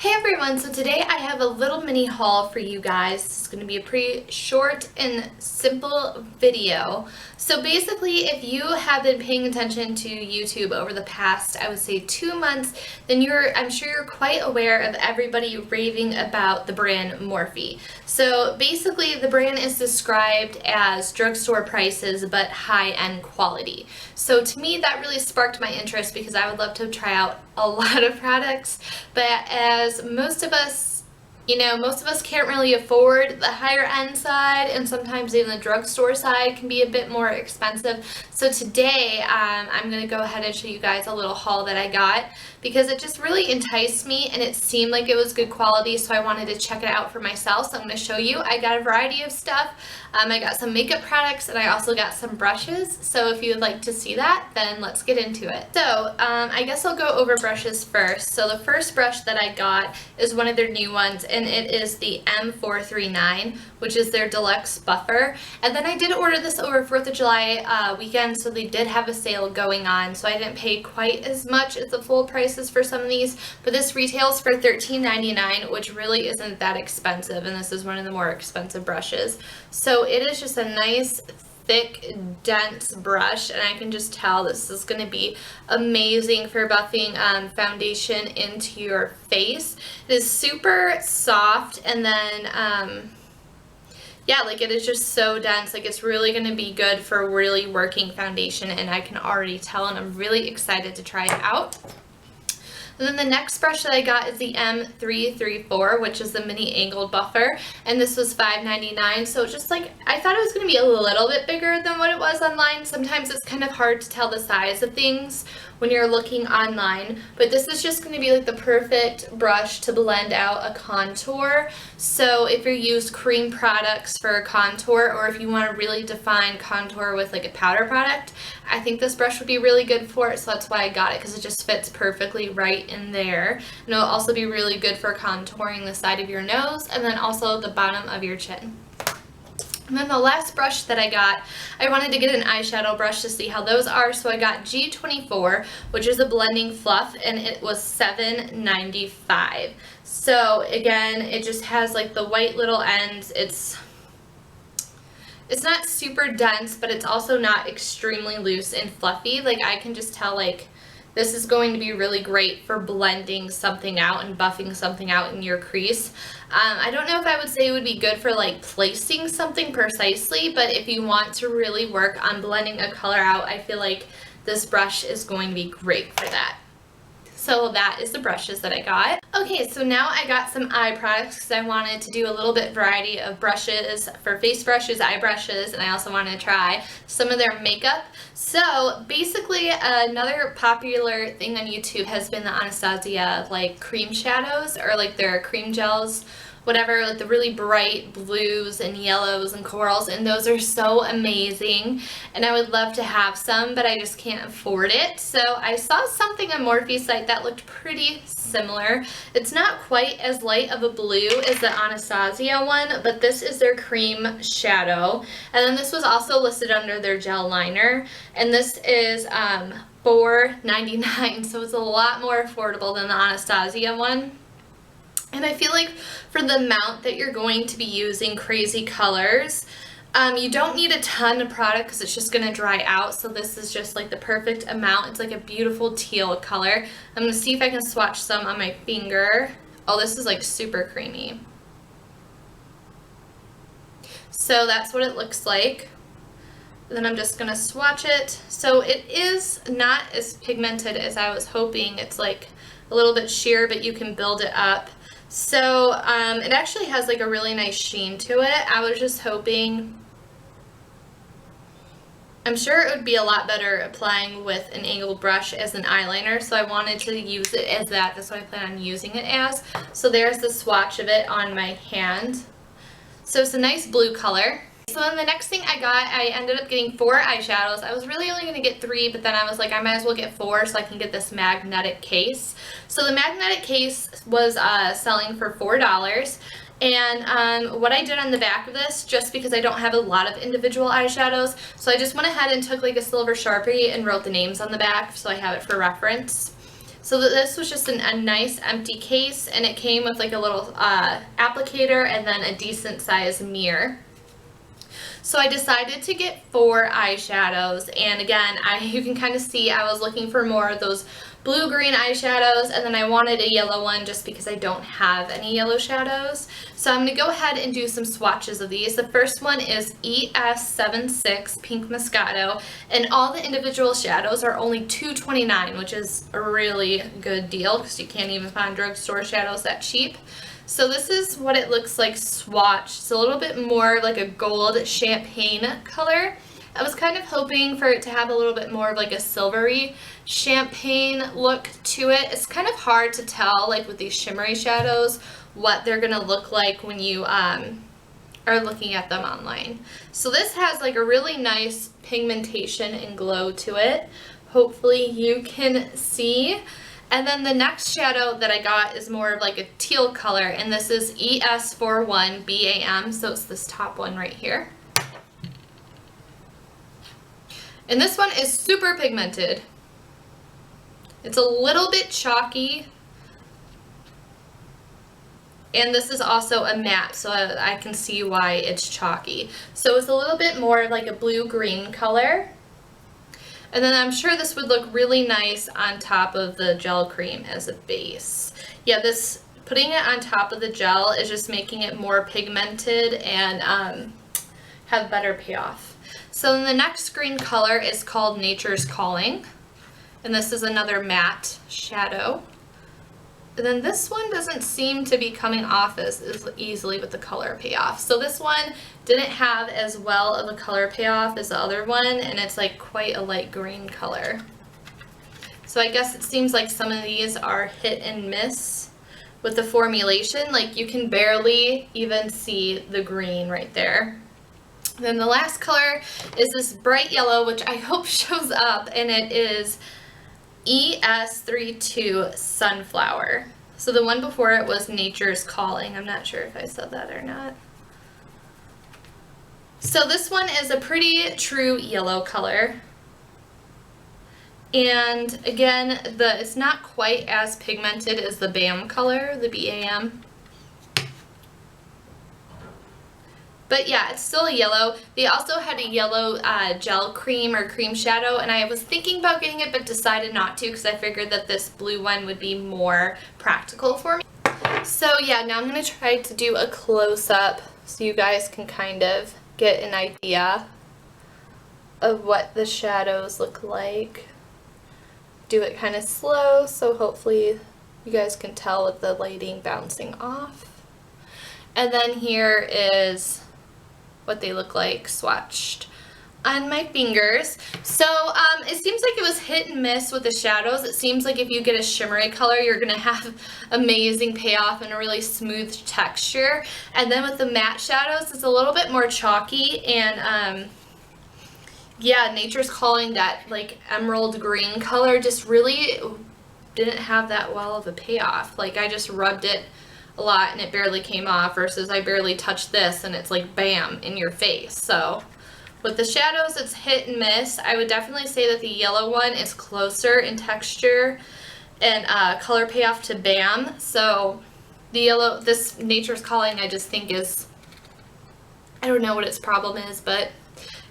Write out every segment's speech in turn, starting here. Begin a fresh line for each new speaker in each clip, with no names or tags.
Hey everyone, so today I have a little mini haul for you guys. This is going to be a pretty short and simple video. So basically, if you have been paying attention to YouTube over the past, I would say 2 months, then I'm sure you're quite aware of everybody raving about the brand Morphe. So basically, the brand is described as drugstore prices but high-end quality. So to me, that really sparked my interest because I would love to try out a lot of products, but as most of us can't really afford the higher end side, and sometimes even the drugstore side can be a bit more expensive. So today I'm going to go ahead and show you guys a little haul that I got because it just really enticed me and it seemed like it was good quality, so I wanted to check it out for myself. So I'm going to show you. I got a variety of stuff. I got some makeup products and I also got some brushes. So if you would like to see that, then let's get into it. So I guess I'll go over brushes first. So the first brush that I got is one of their new ones, and it is the M439, which is their Deluxe buffer. And then I did order this over 4th of July weekend, so they did have a sale going on, so I didn't pay quite as much as the full prices for some of these, but this retails for $13.99, which really isn't that expensive, and this is one of the more expensive brushes. So it is just a nice thick, dense brush, and I can just tell this is going to be amazing for buffing foundation into your face. It is super soft, and then yeah, like it is just so dense. Like it's really going to be good for really working foundation, and I can already tell, and I'm really excited to try it out. And then the next brush that I got is the M334, which is the mini angled buffer, and this was $5.99. So just like, I thought it was going to be a little bit bigger than what it was online. Sometimes it's kind of hard to tell the size of things when you're looking online, but this is just going to be like the perfect brush to blend out a contour. So if you use cream products for a contour, or if you want to really define contour with like a powder product, I think this brush would be really good for it. So that's why I got it, because it just fits perfectly right in there. And it'll also be really good for contouring the side of your nose and then also the bottom of your chin. And then the last brush that I got, I wanted to get an eyeshadow brush to see how those are, so I got G24, which is a blending fluff, and it was $7.95. So again, it just has like the white little ends. It's not super dense, but it's also not extremely loose and fluffy. Like I can just tell, like, this is going to be really great for blending something out and buffing something out in your crease. I don't know if I would say it would be good for like placing something precisely, but if you want to really work on blending a color out, I feel like this brush is going to be great for that. So that is the brushes that I got. Okay, so now I got some eye products because I wanted to do a little bit variety of brushes for face brushes, eye brushes, and I also wanted to try some of their makeup. So basically, another popular thing on YouTube has been the Anastasia like cream shadows, or like their cream gels, whatever, like the really bright blues and yellows and corals, and those are so amazing, and I would love to have some, but I just can't afford it. So I saw something on Morphe's site that looked pretty similar. It's not quite as light of a blue as the Anastasia one, but this is their cream shadow, and then this was also listed under their gel liner, and this is $4.99, so it's a lot more affordable than the Anastasia one. And I feel like for the amount that you're going to be using crazy colors, you don't need a ton of product because it's just going to dry out. So this is just like the perfect amount. It's like a beautiful teal color. I'm going to see if I can swatch some on my finger. Oh, this is like super creamy. So that's what it looks like. Then I'm just going to swatch it. So it is not as pigmented as I was hoping. It's like a little bit sheer, but you can build it up. So it actually has like a really nice sheen to it. I was just hoping, I'm sure it would be a lot better applying with an angled brush as an eyeliner, so I wanted to use it as that. That's what I plan on using it as. So there's the swatch of it on my hand. So it's a nice blue color. So then the next thing I got, I ended up getting 4 eyeshadows. I was really only going to get 3, but then I was like, I might as well get 4 so I can get this magnetic case. So the magnetic case was selling for $4. And what I did on the back of this, just because I don't have a lot of individual eyeshadows, so I just went ahead and took like a silver Sharpie and wrote the names on the back so I have it for reference. So this was just a nice empty case, and it came with like a little applicator and then a decent sized mirror. So I decided to get 4 eyeshadows, and again, you can kind of see I was looking for more of those blue-green eyeshadows, and then I wanted a yellow one just because I don't have any yellow shadows. So I'm going to go ahead and do some swatches of these. The first one is ES32 Pink Moscato, and all the individual shadows are only $2.29, which is a really good deal because you can't even find drugstore shadows that cheap. So this is what it looks like swatched. It's a little bit more like a gold champagne color. I was kind of hoping for it to have a little bit more of like a silvery champagne look to it. It's kind of hard to tell, like with these shimmery shadows, what they're gonna look like when you are looking at them online. So this has like a really nice pigmentation and glow to it. Hopefully you can see. And then the next shadow that I got is more of like a teal color, and this is ES31 B.A.M, so it's this top one right here. And this one is super pigmented. It's a little bit chalky, and this is also a matte, so I can see why it's chalky. So it's a little bit more like a blue-green color. And then I'm sure this would look really nice on top of the gel cream as a base. Yeah, this, putting it on top of the gel is just making it more pigmented and have better payoff. So then the next green color is called Nature's Calling. And this is another matte shadow. And then this one doesn't seem to be coming off as easily with the color payoff. So this one didn't have as well of a color payoff as the other one, and it's like quite a light green color. So I guess it seems like some of these are hit and miss with the formulation. Like you can barely even see the green right there. Then the last color is this bright yellow, which I hope shows up, and it is ES32 Sun Flower. So the one before it was Nature's Calling. I'm not sure if I said that or not. So this one is a pretty true yellow color. And again, it's not quite as pigmented as the B.A.M color, the B.A.M. But yeah, it's still a yellow. They also had a yellow gel cream or cream shadow, and I was thinking about getting it but decided not to because I figured that this blue one would be more practical for me. So yeah, now I'm going to try to do a close-up so you guys can kind of get an idea of what the shadows look like. Do it kind of slow so hopefully you guys can tell with the lighting bouncing off. And then here is what they look like swatched on my fingers. So it seems like it was hit and miss with the shadows. It seems like if you get a shimmery color, you're gonna have amazing payoff and a really smooth texture. And then with the matte shadows, it's a little bit more chalky, and yeah, Nature's Calling, that like emerald green color, just really didn't have that well of a payoff. Like I just rubbed it a lot and it barely came off, versus I barely touched this and it's like bam in your face. So with the shadows, it's hit and miss. I would definitely say that the yellow one is closer in texture and color payoff to B.A.M. So the yellow, this Nature's Calling, I just think is, I don't know what its problem is, but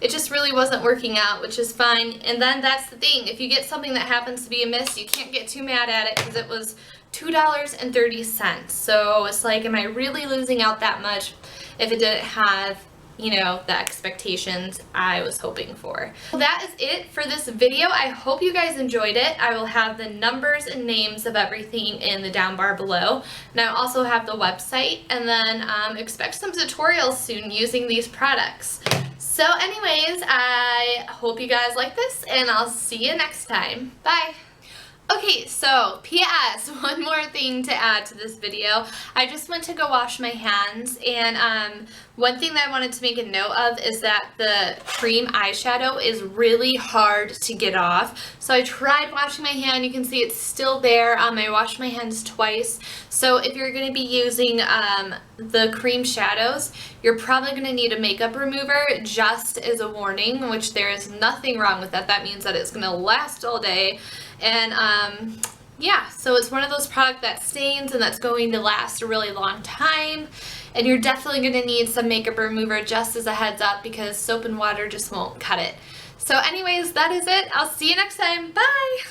it just really wasn't working out, which is fine. And then that's the thing, if you get something that happens to be a miss, you can't get too mad at it because it was $2.30. So it's like, am I really losing out that much if it didn't have, you know, the expectations I was hoping for? Well, that is it for this video. I hope you guys enjoyed it. I will have the numbers and names of everything in the down bar below. And I also have the website, and then expect some tutorials soon using these products. So anyways, I hope you guys like this, and I'll see you next time. Bye! Okay, so P.S. one more thing to add to this video. I just went to go wash my hands, and one thing that I wanted to make a note of is that the cream eyeshadow is really hard to get off. So I tried washing my hand. You can see it's still there. I washed my hands twice. So if you're going to be using the cream shadows, you're probably going to need a makeup remover, just as a warning, which there is nothing wrong with that. That means that it's going to last all day. And yeah, so it's one of those products that stains and that's going to last a really long time. And you're definitely going to need some makeup remover just as a heads up because soap and water just won't cut it. So anyways, that is it. I'll see you next time. Bye!